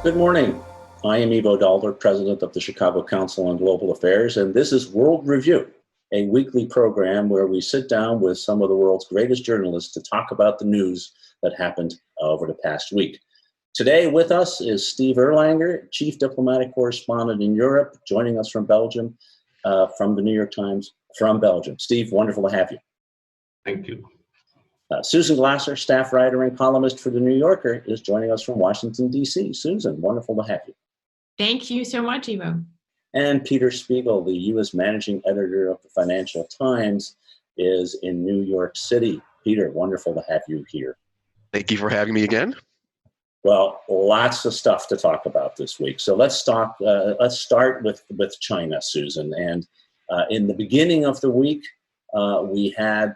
Good morning. I am Ivo Daalder, president of the Chicago Council on Global Affairs, and this is World Review, a weekly program where we sit down with some of the world's greatest journalists to talk about the news that happened over the past week. Today with us is Steve Erlanger, chief diplomatic correspondent in Europe, joining us from Belgium, from the New York Times, from Belgium. Steve, wonderful to have you. Thank you. Susan Glasser, staff writer and columnist for The New Yorker, is joining us from Washington, D.C. Susan, wonderful to have you. Thank you so much, Ivo. And Peter Spiegel, the U.S. managing editor of the Financial Times, is in New York City. Peter, wonderful to have you here. Thank you for having me again. Well, lots of stuff to talk about this week. So let's start with China, Susan. And in the beginning of the week, we had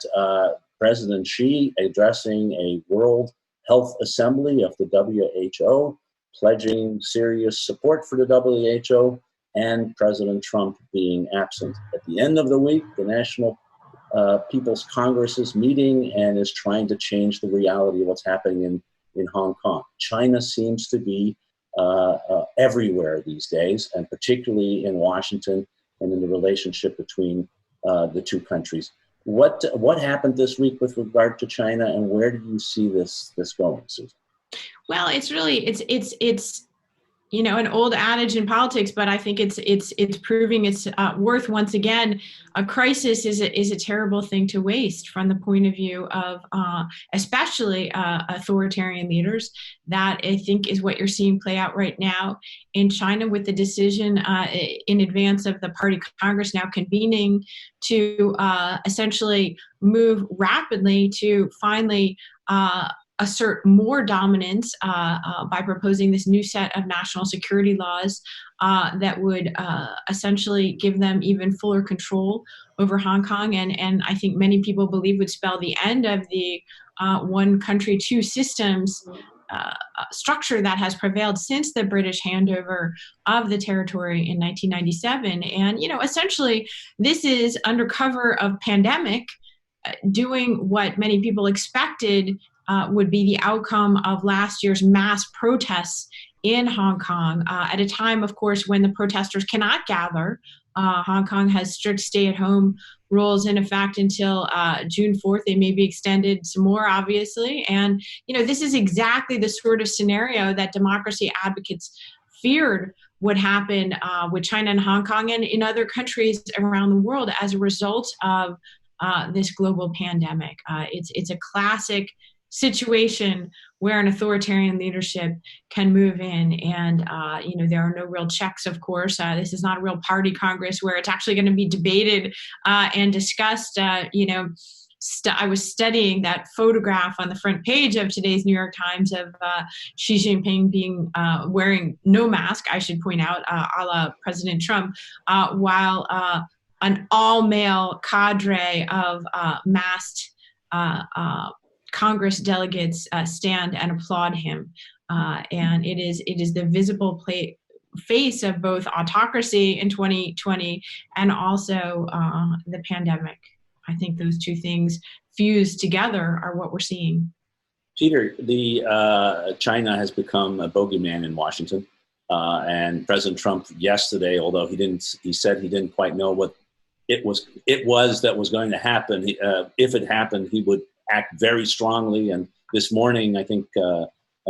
President Xi addressing a World Health Assembly of the WHO, pledging serious support for the WHO, and President Trump being absent. At the end of the week, the National People's Congress is meeting and is trying to change the reality of what's happening in Hong Kong. China seems to be everywhere these days, and particularly in Washington and in the relationship between the two countries. What happened this week with regard to China, and where do you see this going, Susan? Well, it's really it's an old adage in politics, but I think it's proving its worth once again. A crisis is a terrible thing to waste from the point of view of especially authoritarian leaders. That I think is what you're seeing play out right now in China with the decision in advance of the Party Congress now convening to essentially move rapidly to finally assert more dominance by proposing this new set of national security laws that would essentially give them even fuller control over Hong Kong, and I think many people believe would spell the end of the one country, two systems structure that has prevailed since the British handover of the territory in 1997. And, essentially this is under cover of pandemic, doing what many people expected would be the outcome of last year's mass protests in Hong Kong at a time, of course, when the protesters cannot gather. Hong Kong has strict stay-at-home rules in effect until June 4th. They may be extended some more, obviously. And, this is exactly the sort of scenario that democracy advocates feared would happen with China and Hong Kong and in other countries around the world as a result of this global pandemic. It's a classic situation where an authoritarian leadership can move in, and there are no real checks, of course. This is not a real party Congress where it's actually going to be debated and discussed. I was studying that photograph on the front page of today's New York Times of Xi Jinping being wearing no mask, I should point out, a la President Trump, while an all-male cadre of masked Congress delegates stand and applaud him, and it is the visible face of both autocracy in 2020 and also the pandemic. I think those two things fused together are what we're seeing. Peter, China has become a bogeyman in Washington, and President Trump yesterday, although he said he didn't quite know what it was that was going to happen. If it happened, he would act very strongly. And this morning, I think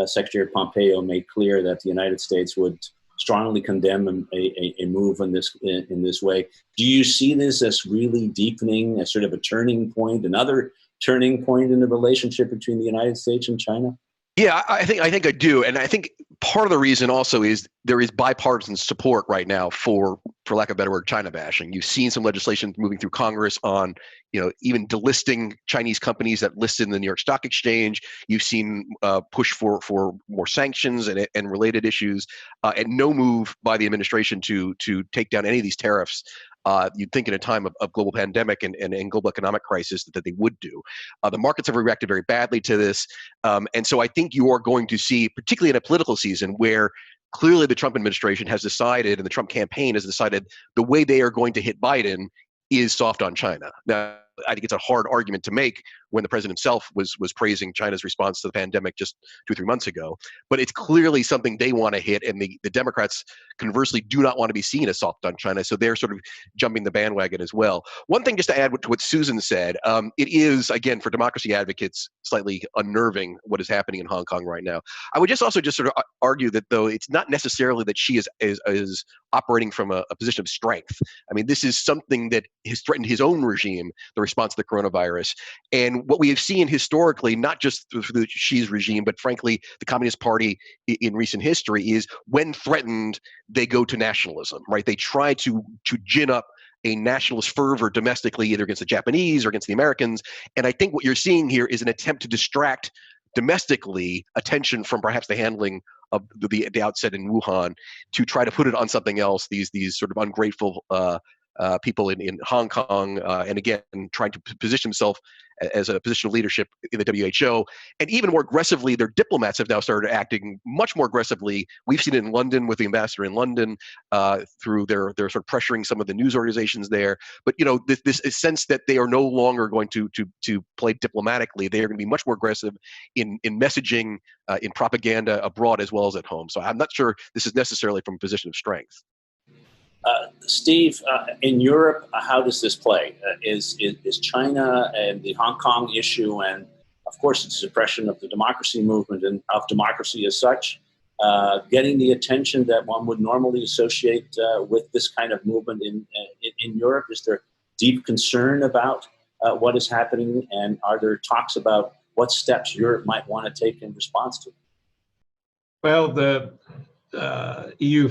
Secretary Pompeo made clear that the United States would strongly condemn a move in this way. Do you see this as really deepening, as sort of a turning point, another turning point in the relationship between the United States and China? Yeah, I think I do, and I think part of the reason also is there is bipartisan support right now for lack of a better word, China bashing. You've seen some legislation moving through Congress on, even delisting Chinese companies that listed in the New York Stock Exchange. You've seen push for more sanctions and related issues, and no move by the administration to take down any of these tariffs. You'd think in a time of global pandemic and global economic crisis that they would do. The markets have reacted very badly to this. And so I think you are going to see, particularly in a political season where clearly the Trump administration has decided and the Trump campaign has decided the way they are going to hit Biden is soft on China. Now, I think it's a hard argument to make when the president himself was praising China's response to the pandemic just 2 or 3 months ago. But it's clearly something they want to hit, and the Democrats conversely do not want to be seen as soft on China, so they're sort of jumping the bandwagon as well. One thing just to add to what Susan said, it is, again, for democracy advocates, slightly unnerving what is happening in Hong Kong right now. I would just also just sort of argue that, though, it's not necessarily that she is operating from a position of strength. I mean, this is something that has threatened his own regime, the response to the coronavirus. And what we have seen historically, not just through Xi's regime, but frankly, the Communist Party in recent history, is when threatened, they go to nationalism, right? They try to gin up a nationalist fervor domestically, either against the Japanese or against the Americans. And I think what you're seeing here is an attempt to distract domestically attention from perhaps the handling of the outset in Wuhan, to try to put it on something else, these sort of ungrateful people in Hong Kong, and again, trying to position himself as a position of leadership in the WHO. And even more aggressively, their diplomats have now started acting much more aggressively. We've seen it in London with the ambassador in London, through their sort of pressuring some of the news organizations there. But this sense that they are no longer going to play diplomatically. They are going to be much more aggressive in messaging, in propaganda abroad as well as at home. So I'm not sure this is necessarily from a position of strength. Steve, in Europe, how does this play? Is China and the Hong Kong issue, and of course the suppression of the democracy movement and of democracy as such, getting the attention that one would normally associate with this kind of movement in Europe? Is there deep concern about what is happening, and are there talks about what steps Europe might want to take in response to it? Well, the EU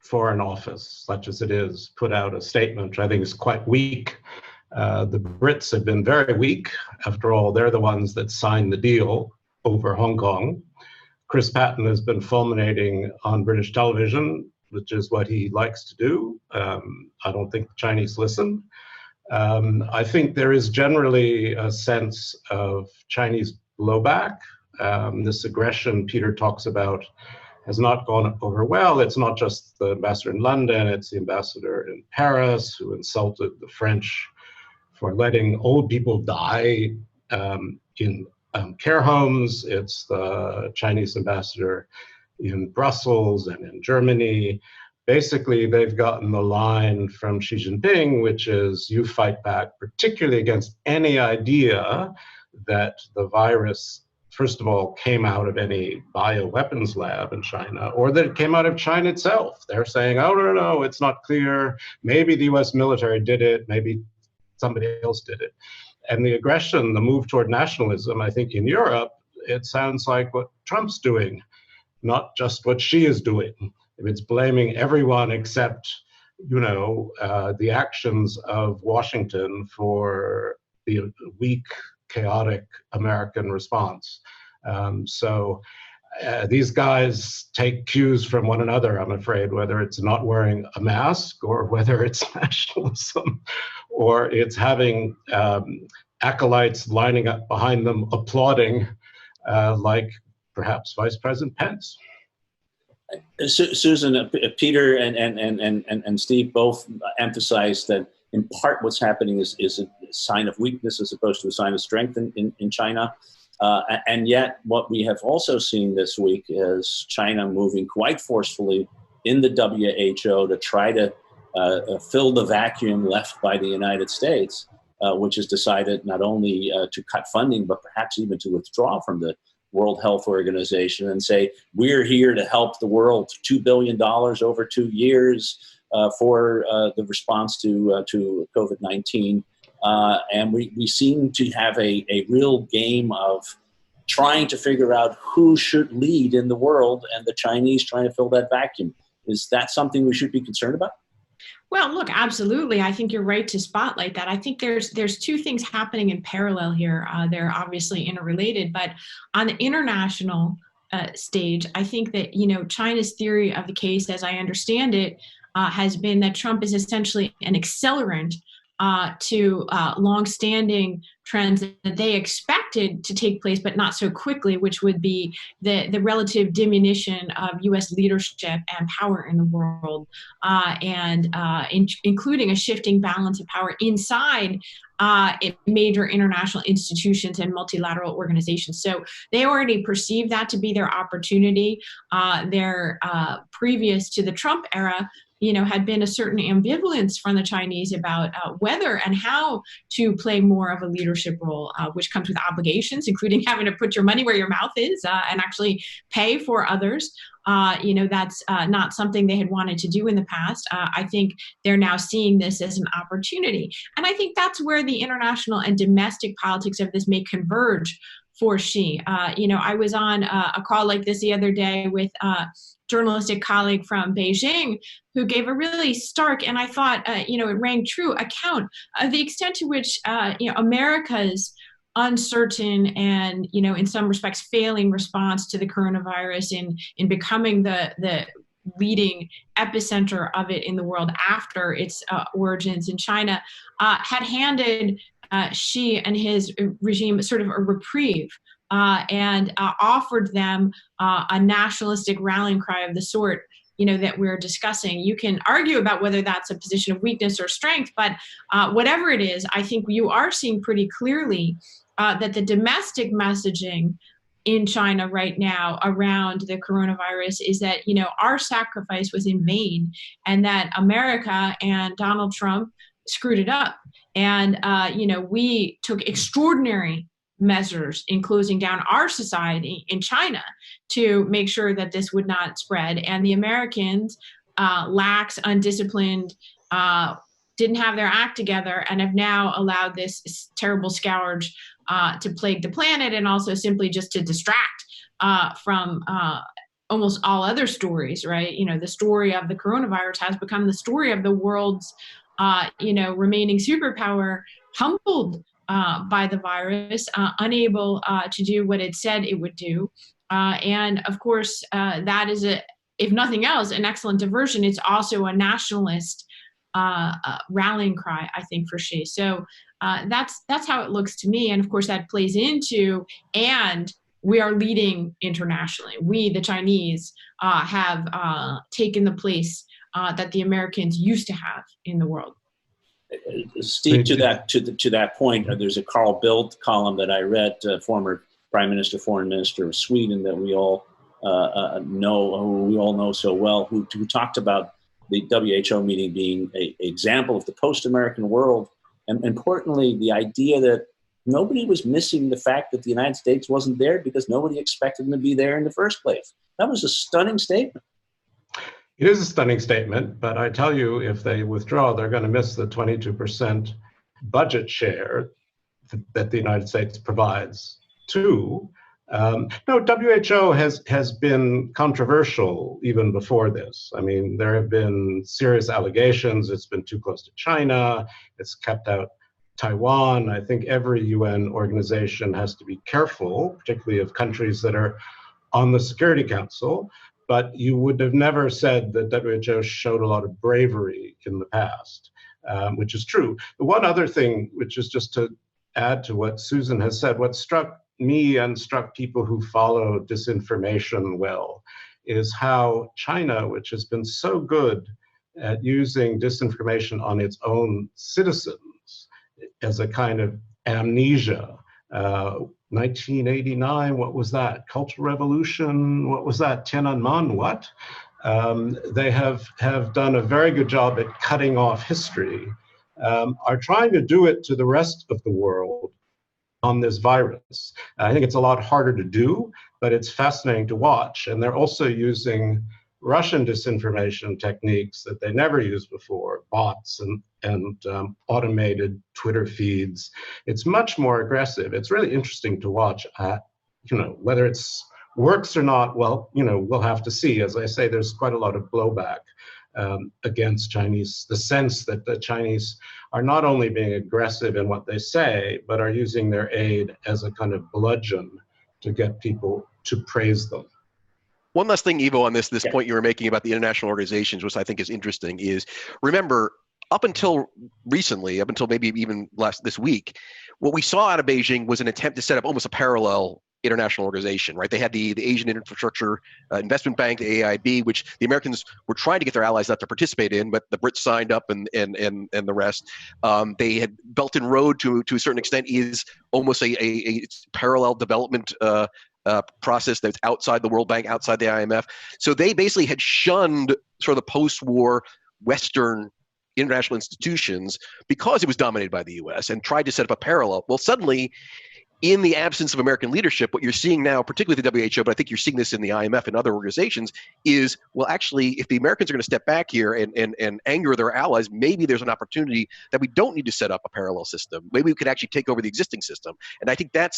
Foreign Office, such as it is, put out a statement which I think is quite weak. The Brits have been very weak. After all, they're the ones that signed the deal over Hong Kong. Chris Patten has been fulminating on British television, which is what he likes to do. I don't think the Chinese listen. I think there is generally a sense of Chinese blowback. This aggression Peter talks about has not gone over well. It's not just the ambassador in London, it's the ambassador in Paris who insulted the French for letting old people die in care homes. It's the Chinese ambassador in Brussels and in Germany. Basically, they've gotten the line from Xi Jinping, which is, you fight back, particularly against any idea that the virus, first of all, came out of any bioweapons lab in China, or that it came out of China itself. They're saying, oh, no, it's not clear. Maybe the U.S. military did it. Maybe somebody else did it. And the aggression, the move toward nationalism, I think in Europe, it sounds like what Trump's doing, not just what Xi is doing. It's blaming everyone except, the actions of Washington for the weak, chaotic American response. These guys take cues from one another, I'm afraid, whether it's not wearing a mask or whether it's nationalism or it's having acolytes lining up behind them applauding, like perhaps Vice President Pence. Susan, Peter and Steve both emphasized that in part what's happening is a sign of weakness as opposed to a sign of strength in China. And yet what we have also seen this week is China moving quite forcefully in the WHO to try to fill the vacuum left by the United States, which has decided not only to cut funding, but perhaps even to withdraw from the World Health Organization and say, we're here to help the world, $2 billion over 2 years for the response to COVID-19. And we seem to have a real game of trying to figure out who should lead in the world, and the Chinese trying to fill that vacuum. Is that something we should be concerned about? Well, look, absolutely. I think you're right to spotlight that. I think there's two things happening in parallel here. They're obviously interrelated, but on the international stage, I think that, China's theory of the case, as I understand it, has been that Trump is essentially an accelerant to longstanding trends that they expected to take place, but not so quickly, which would be the relative diminution of U.S. leadership and power in the world, including a shifting balance of power inside major international institutions and multilateral organizations. So they already perceive that to be their opportunity. Their previous to the Trump era, had been a certain ambivalence from the Chinese about whether and how to play more of a leadership role, which comes with obligations, including having to put your money where your mouth is and actually pay for others. That's not something they had wanted to do in the past. I think they're now seeing this as an opportunity. And I think that's where the international and domestic politics of this may converge for Xi. I was on a call like this the other day with journalistic colleague from Beijing who gave a really stark, and I thought, it rang true, account of the extent to which, America's uncertain and, in some respects, failing response to the coronavirus in becoming the leading epicenter of it in the world after its origins in China, had handed Xi and his regime sort of a reprieve. And offered them a nationalistic rallying cry of the sort, that we're discussing. You can argue about whether that's a position of weakness or strength, but whatever it is, I think you are seeing pretty clearly that the domestic messaging in China right now around the coronavirus is that, our sacrifice was in vain and that America and Donald Trump screwed it up. And, we took extraordinary measures in closing down our society in China to make sure that this would not spread. And the Americans, lax, undisciplined, didn't have their act together and have now allowed this terrible scourge to plague the planet and also simply just to distract from almost all other stories, right? The story of the coronavirus has become the story of the world's, remaining superpower, humbled by the virus, unable to do what it said it would do. And of course, that is, if nothing else, an excellent diversion. It's also a nationalist rallying cry, I think, for Xi. So that's how it looks to me. And of course, that plays into, and we are leading internationally. We, the Chinese, have taken the place that the Americans used to have in the world. Steve, to that point, there's a Carl Bildt column that I read, former Prime Minister, Foreign Minister of Sweden, that we all know so well, who talked about the WHO meeting being an example of the post-American world, and importantly, the idea that nobody was missing the fact that the United States wasn't there because nobody expected them to be there in the first place. That was a stunning statement. It is a stunning statement, but I tell you, if they withdraw, they're going to miss the 22% budget share that the United States provides to. No, WHO has been controversial even before this. I mean, there have been serious allegations. It's been too close to China. It's kept out Taiwan. I think every UN organization has to be careful, particularly of countries that are on the Security Council. But you would have never said that WHO showed a lot of bravery in the past, which is true. The one other thing, which is just to add to what Susan has said, what struck me and struck people who follow disinformation well, is how China, which has been so good at using disinformation on its own citizens as a kind of amnesia, 1989, what was that? Cultural Revolution, what was that? Tiananmen, what? They have done a very good job at cutting off history, are trying to do it to the rest of the world on this virus. I think it's a lot harder to do, but it's fascinating to watch. And they're also using Russian disinformation techniques that they never used before, bots and automated Twitter feeds. It's much more aggressive. It's really interesting to watch. Whether it's works or not, well, we'll have to see. As I say, there's quite a lot of blowback against Chinese, the sense that the Chinese are not only being aggressive in what they say, but are using their aid as a kind of bludgeon to get people to praise them. One last thing, Ivo, on this point you were making about the international organizations, which I think is interesting, is remember, up until recently, up until maybe even this week, what we saw out of Beijing was an attempt to set up almost a parallel international organization, right? They had the Asian Infrastructure Investment Bank, the AIB, which the Americans were trying to get their allies not to participate in, but the Brits signed up and the rest. They had Belt and Road to a certain extent is almost a parallel development process that's outside the World Bank, outside the IMF. So they basically had shunned sort of the post-war Western international institutions because it was dominated by the U.S. and tried to set up a parallel. Well, suddenly, in the absence of American leadership, what you're seeing now, particularly the WHO, but I think you're seeing this in the IMF and other organizations, is, well, actually, if the Americans are going to step back here and anger their allies, maybe there's an opportunity that we don't need to set up a parallel system. Maybe we could actually take over the existing system. And I think that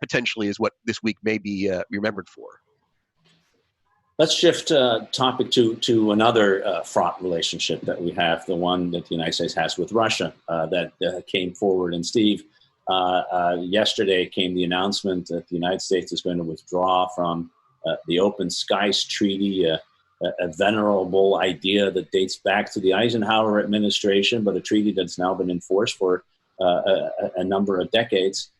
potentially is what this week may be remembered for. Let's shift topic to another fraught relationship that we have, the one that the United States has with Russia that came forward. And Steve, yesterday came the announcement that the United States is going to withdraw from the Open Skies Treaty, a venerable idea that dates back to the Eisenhower administration, but a treaty that's now been enforced for a number of decades.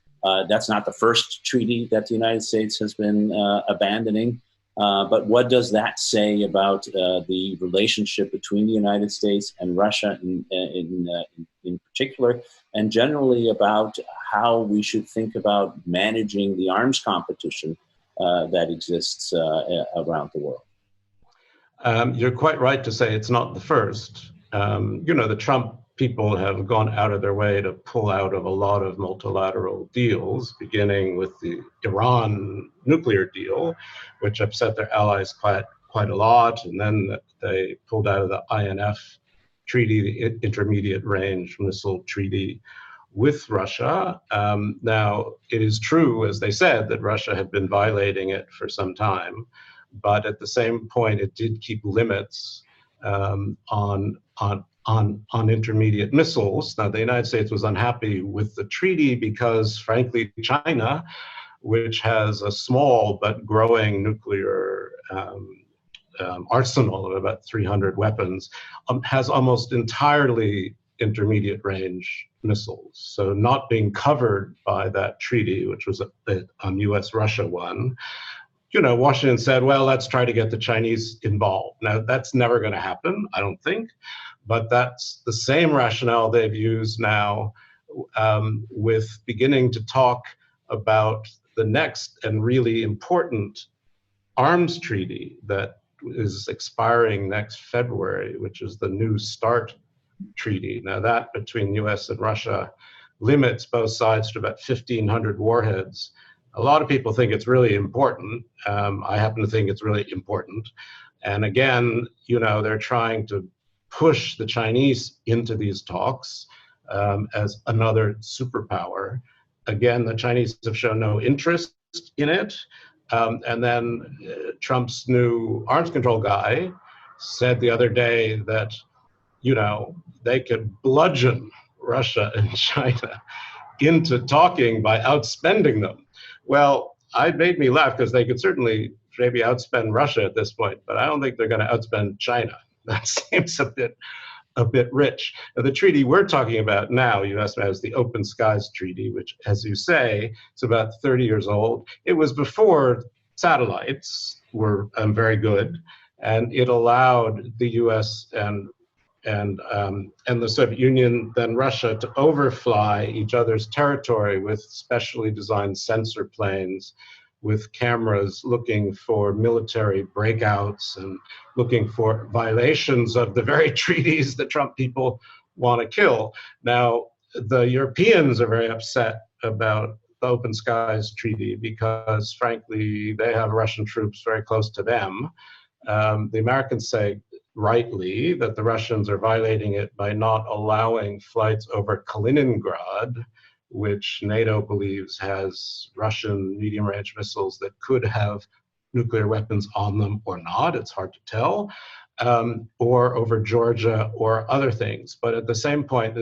That's not the first treaty that the United States has been abandoning. But what does that say about the relationship between the United States and Russia in particular, and generally about how we should think about managing the arms competition that exists around the world? You're quite right to say it's not the first. The Trump people have gone out of their way to pull out of a lot of multilateral deals, beginning with the Iran nuclear deal, which upset their allies quite a lot. And then they pulled out of the INF treaty, the Intermediate Range Missile Treaty with Russia. Now, it is true, as they said, that Russia had been violating it for some time. But at the same point, it did keep limits on intermediate missiles. Now, the United States was unhappy with the treaty because, frankly, China, which has a small but growing nuclear arsenal of about 300 weapons, has almost entirely intermediate range missiles. So not being covered by that treaty, which was a U.S. Russia one, Washington said, well, let's try to get the Chinese involved. Now, that's never going to happen, I don't think. But that's the same rationale they've used now with beginning to talk about the next and really important arms treaty that is expiring next February, which is the New START treaty. Now, that between U.S. and Russia limits both sides to about 1,500 warheads. A lot of people think it's really important. I happen to think it's really important. And again, they're trying to push the Chinese into these talks as another superpower. Again, the Chinese have shown no interest in it. And then Trump's new arms control guy said the other day that, they could bludgeon Russia and China into talking by outspending them. Well, it made me laugh because they could certainly maybe outspend Russia at this point, but I don't think they're going to outspend China. That seems a bit rich. Now, the treaty we're talking about now, U.S. has the Open Skies Treaty, which, as you say, is about 30 years old. It was before satellites were very good, and it allowed the U.S. and the Soviet Union, then Russia, to overfly each other's territory with specially designed sensor planes, with cameras looking for military breakouts and looking for violations of the very treaties that Trump people want to kill. Now, the Europeans are very upset about the Open Skies Treaty because, frankly, they have Russian troops very close to them. The Americans say, rightly, that the Russians are violating it by not allowing flights over Kaliningrad, which NATO believes has Russian medium-range missiles that could have nuclear weapons on them or not. It's hard to tell. Or over Georgia or other things. But at the same point,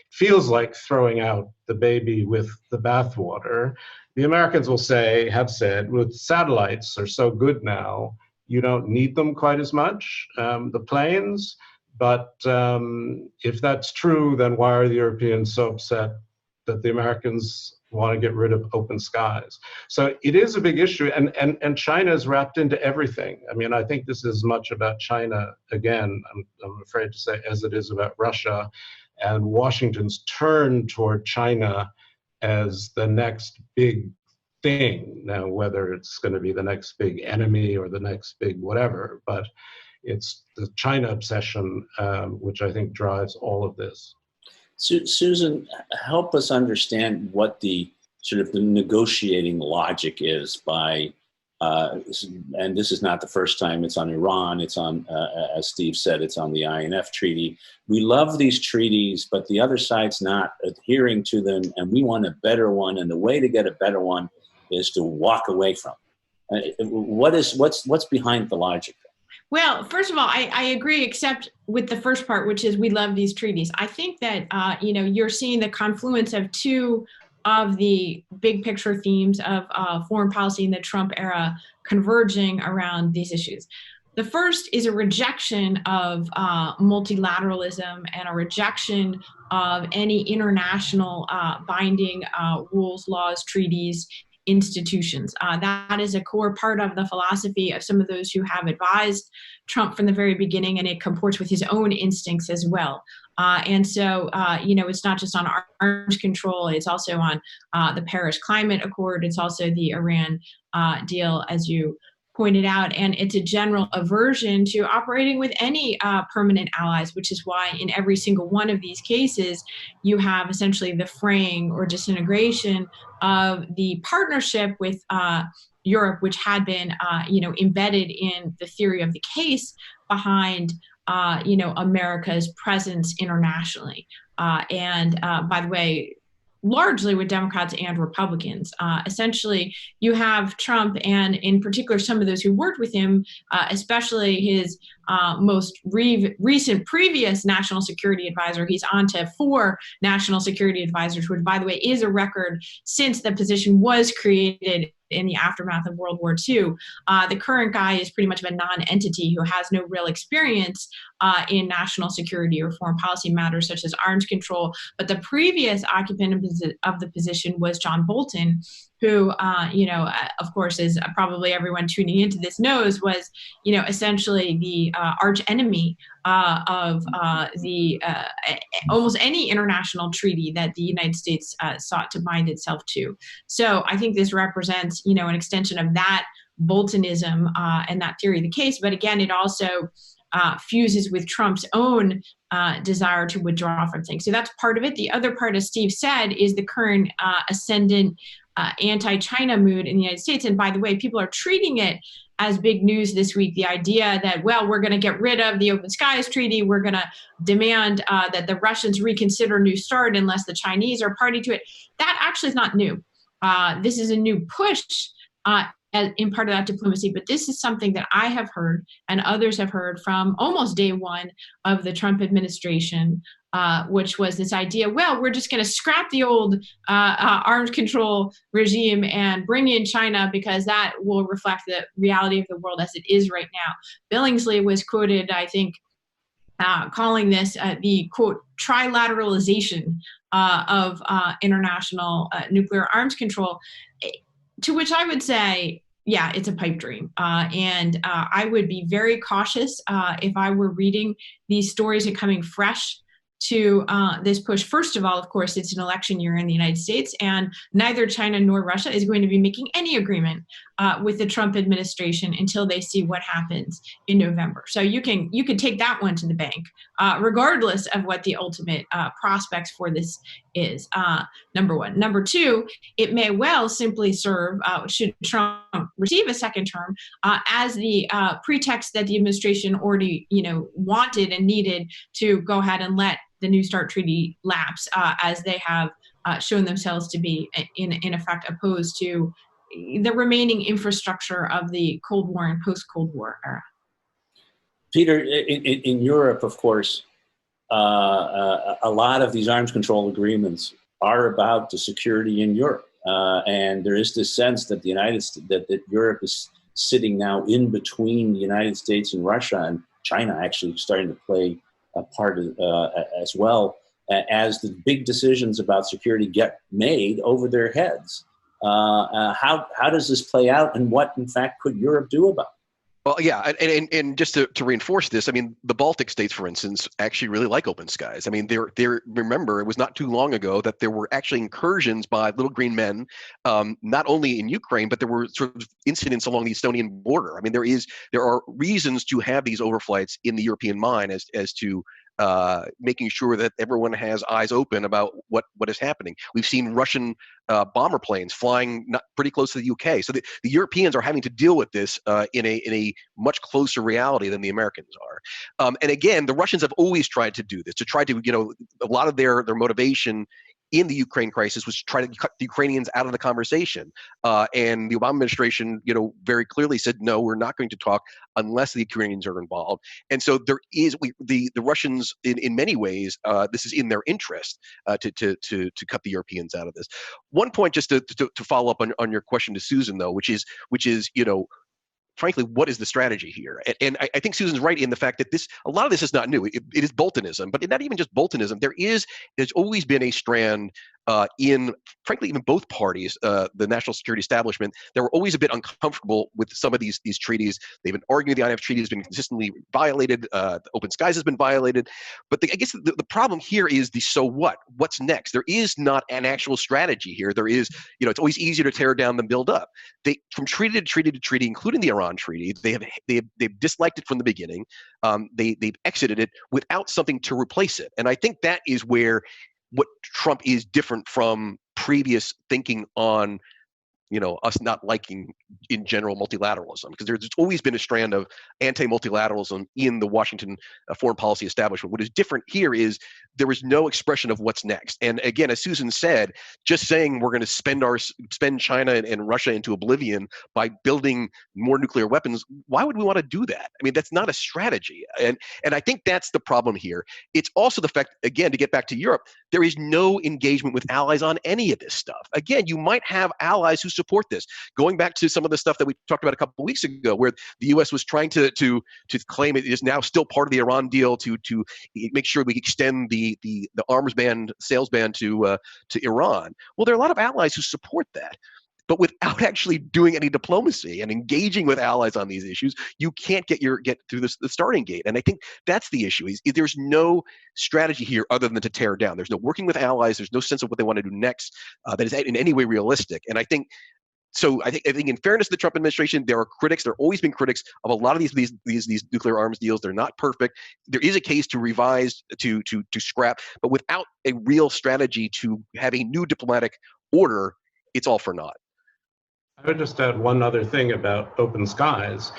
feels like throwing out the baby with the bathwater. The Americans have said, with satellites are so good now, you don't need them quite as much, the planes, But if that's true, then why are the Europeans so upset that the Americans want to get rid of open skies? So it is a big issue, and China is wrapped into everything. I mean, I think this is as much about China, again, I'm afraid to say, as it is about Russia, and Washington's turn toward China as the next big thing. Now, whether it's going to be the next big enemy or the next big whatever, but it's the China obsession, which I think drives all of this. Susan, help us understand what the sort of the negotiating logic is by, and this is not the first time it's on Iran, it's on, as Steve said, it's on the INF treaty. We love these treaties, but the other side's not adhering to them, and we want a better one, and the way to get a better one is to walk away from it. What's behind the logic? Well, first of all, I agree, except with the first part, which is we love these treaties. I think that, you're seeing the confluence of two of the big picture themes of foreign policy in the Trump era converging around these issues. The first is a rejection of multilateralism and a rejection of any international binding rules, laws, treaties, institutions. That is a core part of the philosophy of some of those who have advised Trump from the very beginning, and it comports with his own instincts as well. And so, it's not just on arms control, it's also on the Paris Climate Accord, it's also the Iran deal, as you pointed out, and it's a general aversion to operating with any permanent allies, which is why in every single one of these cases, you have essentially the fraying or disintegration of the partnership with Europe, which had been, embedded in the theory of the case behind, America's presence internationally. And by the way, largely with Democrats and Republicans. Essentially, you have Trump, and in particular, some of those who worked with him, especially his most recent previous national security advisor. He's on to 4 national security advisors, which, by the way, is a record since the position was created in the aftermath of World War II. The current guy is pretty much of a non-entity who has no real experience in national security or foreign policy matters such as arms control. But the previous occupant of the position was John Bolton, who, of course, is probably everyone tuning into this knows was, essentially the arch enemy of the almost any international treaty that the United States sought to bind itself to. So I think this represents, an extension of that Boltonism and that theory of the case. But again, it also fuses with Trump's own desire to withdraw from things. So that's part of it. The other part, as Steve said, is the current ascendant anti-China mood in the United States. And by the way, people are treating it as big news this week, the idea that, well, we're going to get rid of the Open Skies Treaty. We're going to demand that the Russians reconsider New START unless the Chinese are party to it. That actually is not new. This is a new push in part of that diplomacy, but this is something that I have heard and others have heard from almost day one of the Trump administration, which was this idea, well, we're just going to scrap the old arms control regime and bring in China because that will reflect the reality of the world as it is right now. Billingsley was quoted, I think, calling this the, quote, trilateralization of international nuclear arms control. To which I would say, yeah, it's a pipe dream. And I would be very cautious if I were reading these stories and coming fresh to this push. First of all, of course, it's an election year in the United States, and neither China nor Russia is going to be making any agreement with the Trump administration until they see what happens in November. So you can take that one to the bank, regardless of what the ultimate prospects for this is. Number one. Number two, it may well simply serve, should Trump receive a second term, as the pretext that the administration already, wanted and needed to go ahead and let the New START treaty lapse, as they have shown themselves to be, in effect, opposed to the remaining infrastructure of the Cold War and post-Cold War era. Peter, in Europe, of course, a lot of these arms control agreements are about the security in Europe, and there is this sense that that Europe is sitting now in between the United States and Russia, and China actually starting to play part as well, as the big decisions about security get made over their heads. How does this play out, and what, in fact, could Europe do about it? Well, yeah, and just to reinforce this, I mean, the Baltic states, for instance, actually really like open skies. I mean, remember, it was not too long ago that there were actually incursions by little green men, not only in Ukraine, but there were sort of incidents along the Estonian border. I mean, there are reasons to have these overflights in the European mind as to making sure that everyone has eyes open about what is happening. We've seen Russian bomber planes flying pretty close to the UK. So the Europeans are having to deal with this in a much closer reality than the Americans are. And again, the Russians have always tried to do this, to try to, a lot of their motivation in the Ukraine crisis was to try to cut the Ukrainians out of the conversation. And the Obama administration, very clearly said, no, we're not going to talk unless the Ukrainians are involved. And so there is, the Russians, in many ways, this is in their interest to cut the Europeans out of this. One point, just to follow up on your question to Susan, though, which is, frankly, what is the strategy here? And I think Susan's right in the fact that a lot of this is not new. It is Boltonism, but not even just Boltonism. There's always been a strand in, frankly, even both parties, the national security establishment, they were always a bit uncomfortable with some of these treaties. They've been arguing the INF treaty has been consistently violated. The Open Skies has been violated. But I guess the problem here is the so what? What's next? There is not an actual strategy here. There is, it's always easier to tear down than build up. From treaty to treaty to treaty, including the Iran treaty, they've disliked it from the beginning. They've exited it without something to replace it. And I think that is where what Trump is different from previous thinking on, us not liking in general multilateralism, because there's always been a strand of anti-multilateralism in the Washington foreign policy establishment. What is different here is there is no expression of what's next. And again, as Susan said, just saying we're going to spend China and Russia into oblivion by building more nuclear weapons, why would we want to do that? I mean, that's not a strategy. And I think that's the problem here. It's also the fact, again, to get back to Europe, there is no engagement with allies on any of this stuff. Again, you might have allies who support this. Going back to some of the stuff that we talked about a couple of weeks ago, where the U.S. was trying to claim it is now still part of the Iran deal to make sure we extend the arms ban, sales ban to Iran. Well, there are a lot of allies who support that. But without actually doing any diplomacy and engaging with allies on these issues, you can't get through the starting gate. And I think that's the issue. Is there's no strategy here other than to tear down. There's no working with allies. There's no sense of what they want to do next that is in any way realistic. And I think in fairness to the Trump administration, there are critics. There have always been critics of a lot of these nuclear arms deals. They're not perfect. There is a case to revise, to scrap, but without a real strategy to have a new diplomatic order, it's all for naught. I would just add one other thing about open skies.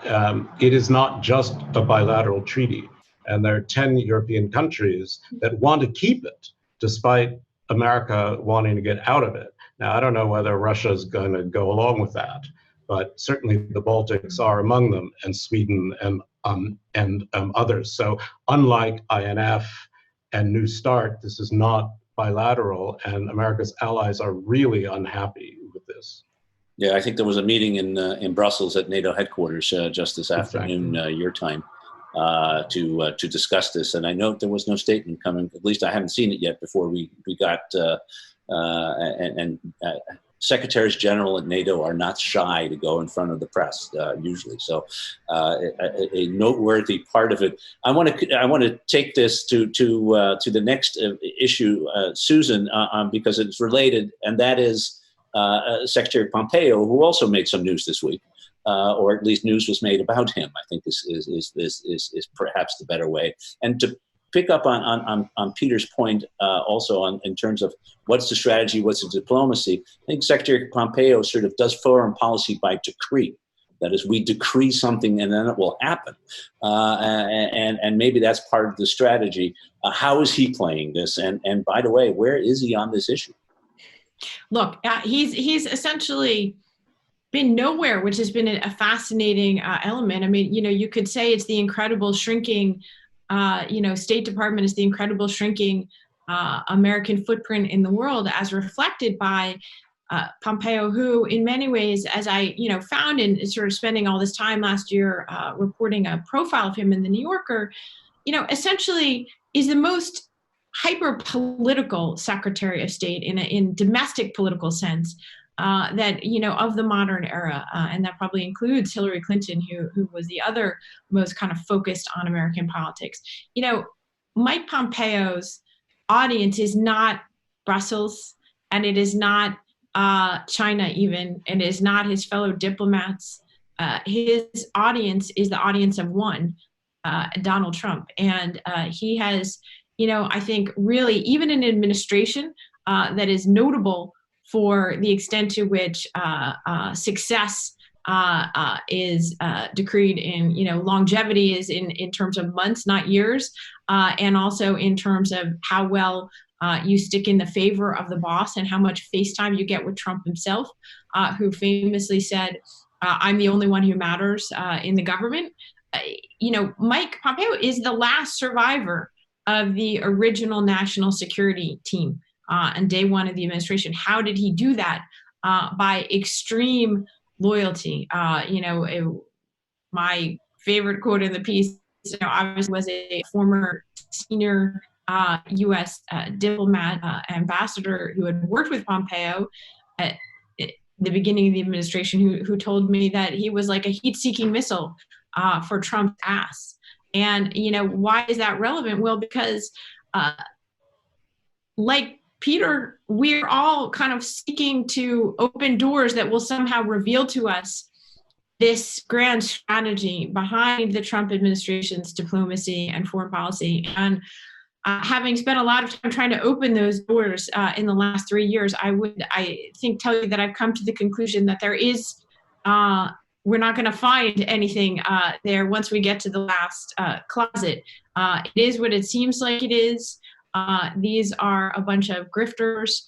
It is not just a bilateral treaty, and there are 10 European countries that want to keep it, despite America wanting to get out of it. Now, I don't know whether Russia is going to go along with that, but certainly the Baltics are among them, and Sweden and others. So unlike INF and New START, this is not bilateral, and America's allies are really unhappy with this. Yeah, I think there was a meeting in Brussels at NATO headquarters just this afternoon, your time, to discuss this. And I know there was no statement coming. At least I haven't seen it yet. Before we got secretaries general at NATO are not shy to go in front of the press usually. So a noteworthy part of it. I want to take this to the next issue, Susan, because it's related, and that is. Secretary Pompeo, who also made some news this week, or at least news was made about him. I think this is perhaps the better way. And to pick up on Peter's point, also in terms of what's the strategy, what's the diplomacy. I think Secretary Pompeo sort of does foreign policy by decree. That is, we decree something and then it will happen. And maybe that's part of the strategy. How is he playing this? And by the way, where is he on this issue? Look, he's essentially been nowhere, which has been a fascinating element. I mean, you could say it's the incredible shrinking, State Department is the incredible shrinking American footprint in the world, as reflected by Pompeo, who in many ways, as I found in sort of spending all this time last year reporting a profile of him in the New Yorker, essentially is the most hyper-political Secretary of State in domestic political sense that, of the modern era. And that probably includes Hillary Clinton, who was the other most kind of focused on American politics. Mike Pompeo's audience is not Brussels, and it is not China even, and it is not his fellow diplomats. His audience is the audience of one, Donald Trump. And he has, I think really even an administration that is notable for the extent to which success is decreed in, longevity is in terms of months, not years, and also in terms of how well you stick in the favor of the boss and how much face time you get with Trump himself, who famously said, I'm the only one who matters in the government. Mike Pompeo is the last survivor of the original national security team on day one of the administration. How did he do that? By extreme loyalty. My favorite quote in the piece, obviously was a former senior U.S. diplomat, ambassador who had worked with Pompeo at the beginning of the administration, who told me that he was like a heat-seeking missile for Trump's ass. And, why is that relevant? Well, because like Peter, we're all kind of seeking to open doors that will somehow reveal to us this grand strategy behind the Trump administration's diplomacy and foreign policy. And having spent a lot of time trying to open those doors in the last 3 years, I think tell you that I've come to the conclusion that there is, we're not going to find anything there once we get to the last closet. It is what it seems like it is. These are a bunch of grifters,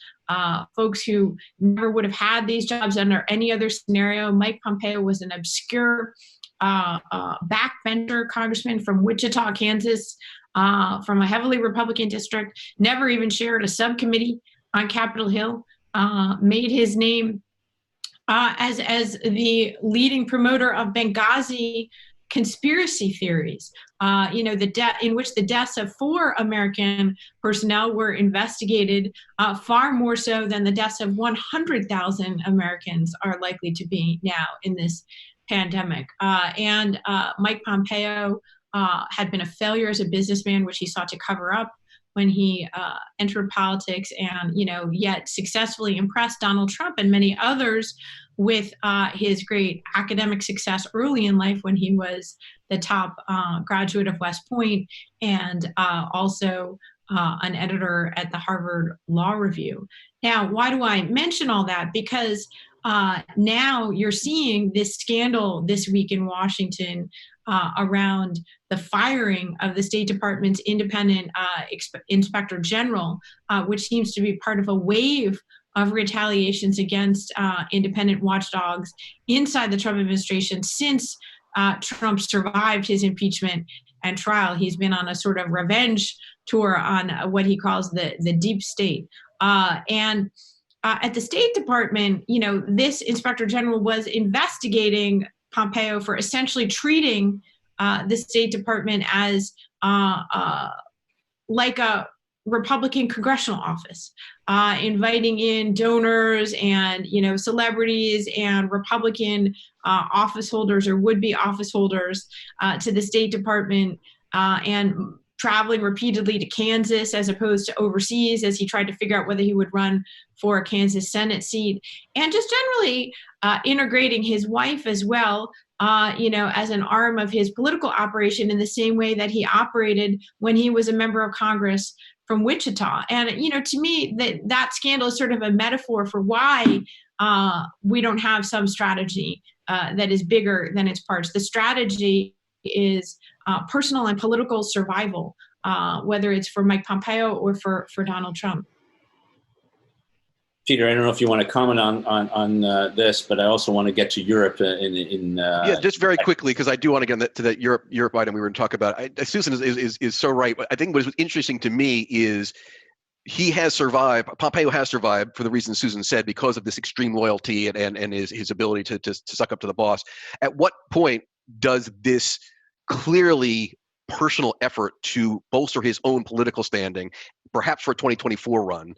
folks who never would have had these jobs under any other scenario. Mike Pompeo was an obscure backbencher congressman from Wichita, Kansas, from a heavily Republican district, never even shared a subcommittee on Capitol Hill, made his name as the leading promoter of Benghazi conspiracy theories, in which the deaths of 4 American personnel were investigated far more so than the deaths of 100,000 Americans are likely to be now in this pandemic. And Mike Pompeo had been a failure as a businessman, which he sought to cover up when he entered politics, and yet successfully impressed Donald Trump and many others with his great academic success early in life when he was the top graduate of West Point, and also an editor at the Harvard Law Review. Now, why do I mention all that? Because now you're seeing this scandal this week in Washington around the firing of the State Department's independent inspector general, which seems to be part of a wave of retaliations against independent watchdogs inside the Trump administration since Trump survived his impeachment and trial. He's been on a sort of revenge tour on what he calls the deep state. And at the State Department, this inspector general was investigating Pompeo for essentially treating the State Department as like a Republican congressional office, inviting in donors and celebrities and Republican office holders or would-be office holders to the State Department, and traveling repeatedly to Kansas as opposed to overseas as he tried to figure out whether he would run for a Kansas Senate seat, and just generally integrating his wife as well, as an arm of his political operation in the same way that he operated when he was a member of Congress from Wichita. And, to me, that scandal is sort of a metaphor for why we don't have some strategy that is bigger than its parts. The strategy is personal and political survival, whether it's for Mike Pompeo or for Donald Trump. Peter, I don't know if you want to comment on this, but I also want to get to Europe yeah, just very quickly, because I do want to get to that Europe item we were going to talk about. Susan is so right. I think what was interesting to me is he has survived. Pompeo has survived for the reasons Susan said, because of this extreme loyalty and his ability to suck up to the boss. At what point does this clearly personal effort to bolster his own political standing, perhaps for a 2024 run,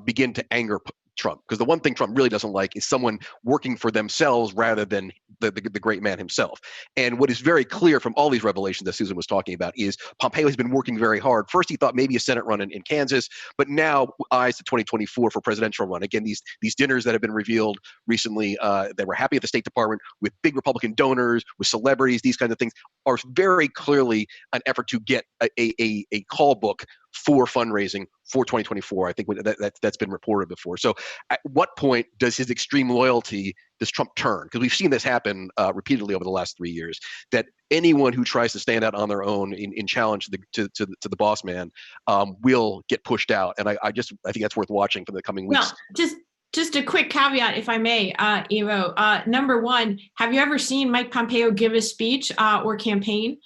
begin to anger Trump? Because the one thing Trump really doesn't like is someone working for themselves rather than the great man himself. And what is very clear from all these revelations that Susan was talking about is Pompeo has been working very hard. First, he thought maybe a Senate run in Kansas, but now eyes to 2024 for presidential run. Again, these dinners that have been revealed recently that were happy at the State Department with big Republican donors, with celebrities, these kinds of things are very clearly an effort to get a call book for fundraising for 2024. I think that's been reported before. So at what point does his extreme loyalty, does Trump turn? Because we've seen this happen repeatedly over the last 3 years, that anyone who tries to stand out on their own in challenge to the boss man will get pushed out. And I think that's worth watching for the coming weeks. Well, just a quick caveat, if I may, Ivo. Number one, have you ever seen Mike Pompeo give a speech or campaign?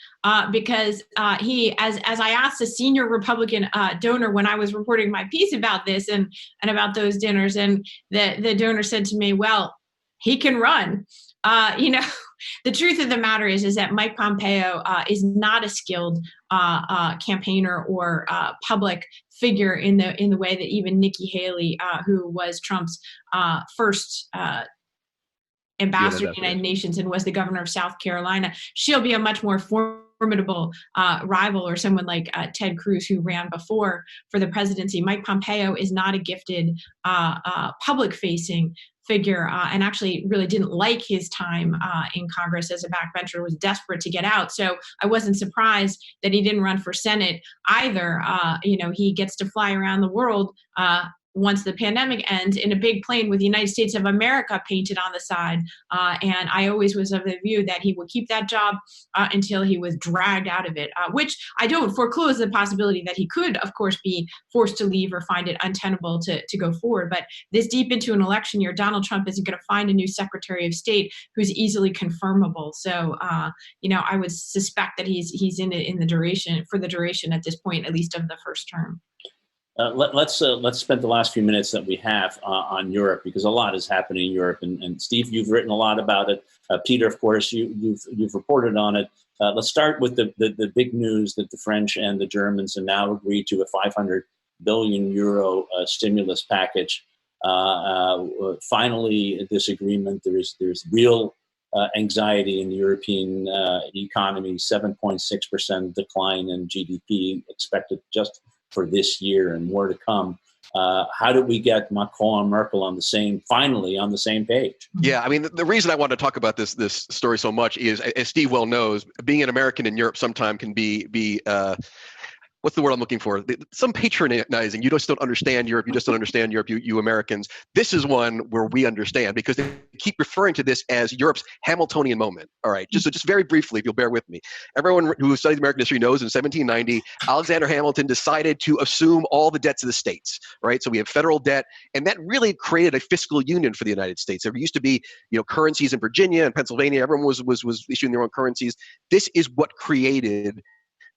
Because he, as I asked a senior Republican donor when I was reporting my piece about this and about those dinners, and the donor said to me, well, he can run. The truth of the matter is that Mike Pompeo is not a skilled campaigner or public figure in the way that even Nikki Haley, who was Trump's first ambassador to the United Nations and was the governor of South Carolina, she'll be a much more formidable rival, or someone like Ted Cruz, who ran before for the presidency. Mike Pompeo is not a gifted public-facing figure, and actually really didn't like his time in Congress as a backbencher, was desperate to get out. So I wasn't surprised that he didn't run for Senate either. He gets to fly around the world once the pandemic ends in a big plane with the United States of America painted on the side. And I always was of the view that he would keep that job until he was dragged out of it, which I don't foreclose the possibility that he could, of course, be forced to leave or find it untenable to go forward. But this deep into an election year, Donald Trump isn't going to find a new Secretary of State who's easily confirmable. So, I would suspect that he's in it for the duration at this point, at least of the first term. Let's spend the last few minutes that we have on Europe, because a lot is happening in Europe. And Steve, you've written a lot about it. Peter, of course, you've reported on it. Let's start with the big news that the French and the Germans have now agreed to a 500 billion euro stimulus package. Finally, this agreement. There's real anxiety in the European economy. 7.6% decline in GDP expected just for this year, and more to come. How did we get Macron and Merkel finally on the same page? Yeah, I mean, the reason I wanted to talk about this story so much is, as Steve well knows, being an American in Europe sometimes can be what's the word I'm looking for? Some patronizing. You just don't understand Europe. You just don't understand Europe, you Americans. This is one where we understand, because they keep referring to this as Europe's Hamiltonian moment. All right, just very briefly, if you'll bear with me. Everyone who studies American history knows in 1790, Alexander Hamilton decided to assume all the debts of the states, right? So we have federal debt, and that really created a fiscal union for the United States. There used to be, currencies in Virginia and Pennsylvania. Everyone was issuing their own currencies. This is what created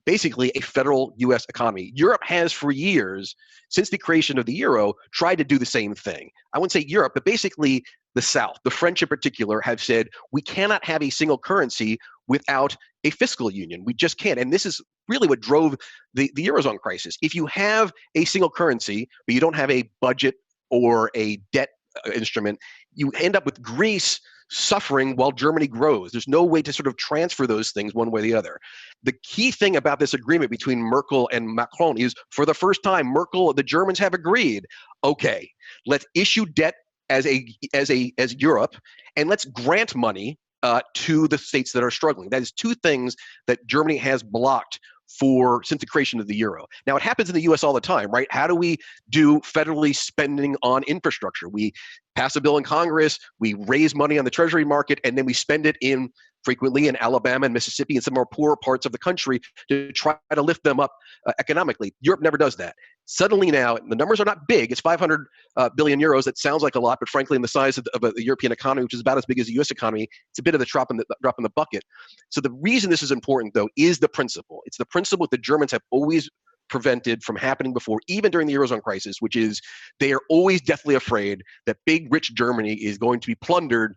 basically a federal U.S. economy. Europe has for years, since the creation of the euro, tried to do the same thing. I wouldn't say Europe, but basically the South, the French in particular, have said we cannot have a single currency without a fiscal union. We just can't. And this is really what drove the Eurozone crisis. If you have a single currency, but you don't have a budget or a debt instrument, you end up with Greece suffering while Germany grows. There's no way to sort of transfer those things one way or the other. The key thing about this agreement between Merkel and Macron is, for the first time, the Germans have agreed, okay, let's issue debt as Europe, and let's grant money to the states that are struggling. That is two things that Germany has blocked since the creation of the euro. Now, it happens in the U.S. all the time, right? How do we do federally spending on infrastructure? We pass a bill in Congress, we raise money on the Treasury market, and then we spend it frequently in Alabama and Mississippi and some more poorer parts of the country to try to lift them up economically. Europe never does that. Suddenly now, the numbers are not big. It's 500 billion euros. That sounds like a lot, but frankly, in the size of the European economy, which is about as big as the U.S. economy, it's a bit of the drop in the bucket. So the reason this is important, though, is the principle. It's the principle that the Germans have always prevented from happening before, even during the Eurozone crisis, which is they are always deathly afraid that big, rich Germany is going to be plundered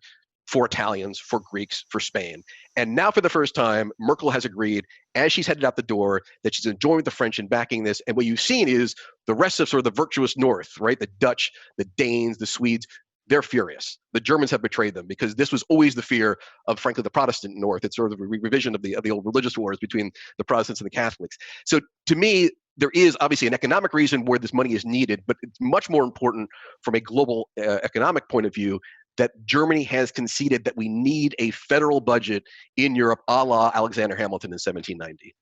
for Italians, for Greeks, for Spain. And now for the first time, Merkel has agreed, as she's headed out the door, that she's joining the French in backing this. And what you've seen is the rest of sort of the virtuous North, right? The Dutch, the Danes, the Swedes, they're furious. The Germans have betrayed them because this was always the fear of, frankly, the Protestant North. It's sort of a revision of the old religious wars between the Protestants and the Catholics. So to me, there is obviously an economic reason where this money is needed, but it's much more important from a global economic point of view that Germany has conceded that we need a federal budget in Europe, a la Alexander Hamilton in 1790.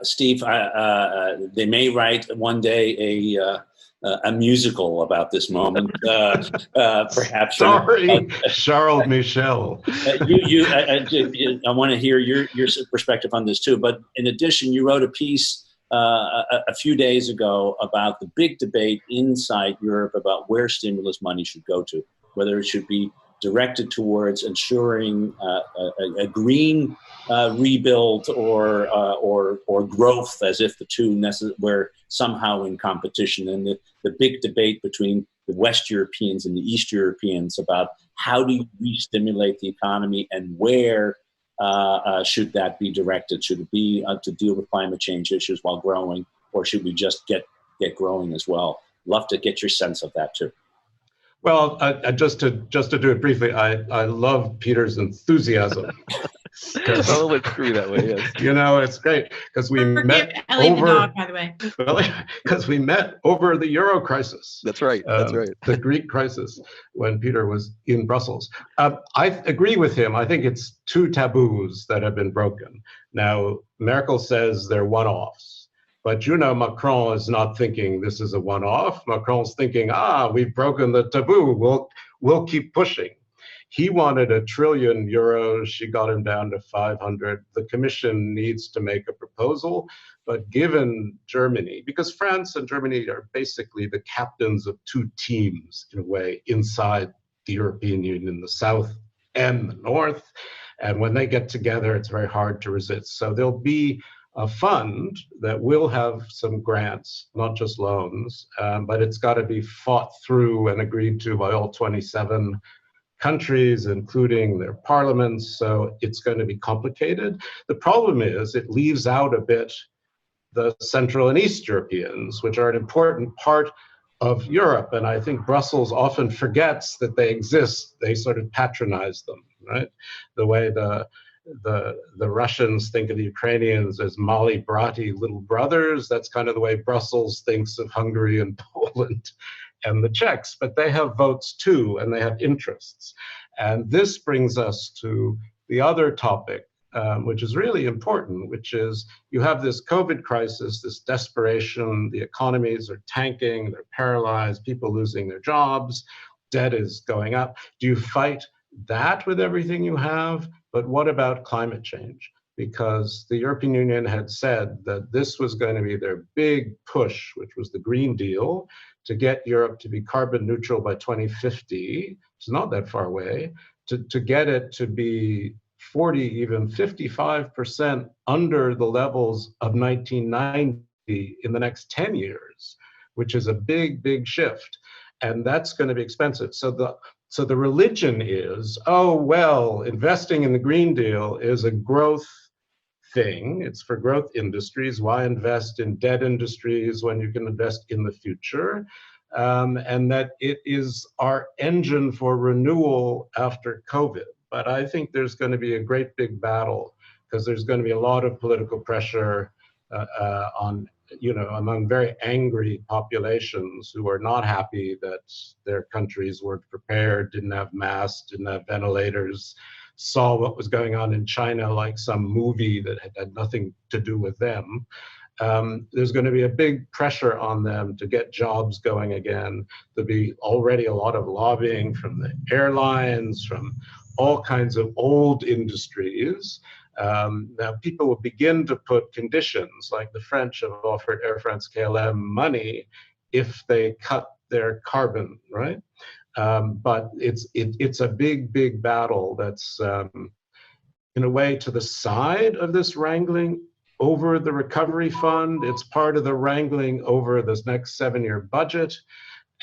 Steve, they may write one day a musical about this moment, perhaps. Sorry, Charles Michel. I want to hear your perspective on this too. But in addition, you wrote a piece a few days ago about the big debate inside Europe about where stimulus money should go to, whether it should be directed towards ensuring a green rebuild or growth, as if the two were somehow in competition. And the big debate between the West Europeans and the East Europeans about how do you re-stimulate the economy and where should that be directed? Should it be to deal with climate change issues while growing, or should we just get growing as well? Love to get your sense of that too. Well, just to do it briefly, I love Peter's enthusiasm. Oh, it's true that way. Yes. You know, it's great because we met over. By the way, because we met over the Euro crisis. That's right. That's right. The Greek crisis when Peter was in Brussels. I agree with him. I think it's two taboos that have been broken. Now, Merkel says they're one-offs. But you know, Macron is not thinking this is a one-off. Macron's thinking, we've broken the taboo. We'll keep pushing. He wanted €1 trillion. She got him down to 500. The Commission needs to make a proposal. But given Germany, because France and Germany are basically the captains of two teams in a way inside the European Union, the South and the North. And when they get together, it's very hard to resist. So there'll be a fund that will have some grants, not just loans, but it's got to be fought through and agreed to by all 27 countries, including their parliaments. So it's going to be complicated. The problem is it leaves out a bit the Central and East Europeans, which are an important part of Europe. And I think Brussels often forgets that they exist. They sort of patronize them, right? The way the Russians think of the Ukrainians as Mali Brati little brothers. That's kind of the way Brussels thinks of Hungary and Poland and the Czechs, but they have votes too, and they have interests. And this brings us to the other topic, which is really important, which is you have this COVID crisis, this desperation, the economies are tanking, they're paralyzed, people losing their jobs, debt is going up. Do you fight that with everything you have? But what about climate change? Because the European Union had said that this was going to be their big push, which was the Green Deal, to get Europe to be carbon neutral by 2050, which is not that far away, to get it to be 40, even 55% under the levels of 1990 in the next 10 years, which is a big, big shift. And that's going to be expensive. So the religion is, investing in the Green Deal is a growth thing. It's for growth industries. Why invest in dead industries when you can invest in the future? And that it is our engine for renewal after COVID. But I think there's going to be a great big battle because there's going to be a lot of political pressure among very angry populations who are not happy that their countries weren't prepared, didn't have masks, didn't have ventilators, saw what was going on in China like some movie that had nothing to do with them. There's going to be a big pressure on them to get jobs going again. There'll be already a lot of lobbying from the airlines, from all kinds of old industries. Now people will begin to put conditions, like the French have offered Air France KLM money if they cut their carbon, right? But it's a big, big battle that's in a way to the side of this wrangling over the recovery fund. It's part of the wrangling over this next 7-year budget.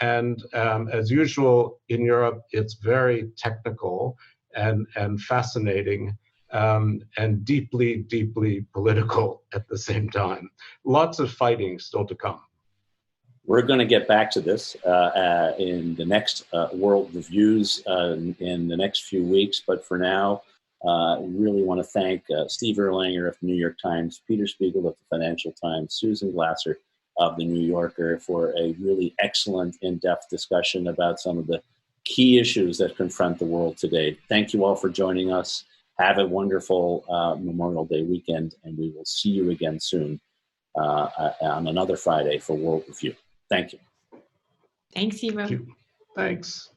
And as usual in Europe, it's very technical. and fascinating, and deeply, deeply political at the same time. Lots of fighting still to come. We're going to get back to this in the next World Reviews in the next few weeks. But for now, really want to thank Steve Erlanger of the New York Times, Peter Spiegel of the Financial Times, Susan Glasser of the New Yorker for a really excellent, in-depth discussion about some of the key issues that confront the world today. Thank you all for joining us. Have a wonderful Memorial Day weekend, and we will see you again soon on another Friday for World Review. Thank you. Thanks, Ivo. Thank you. Thanks.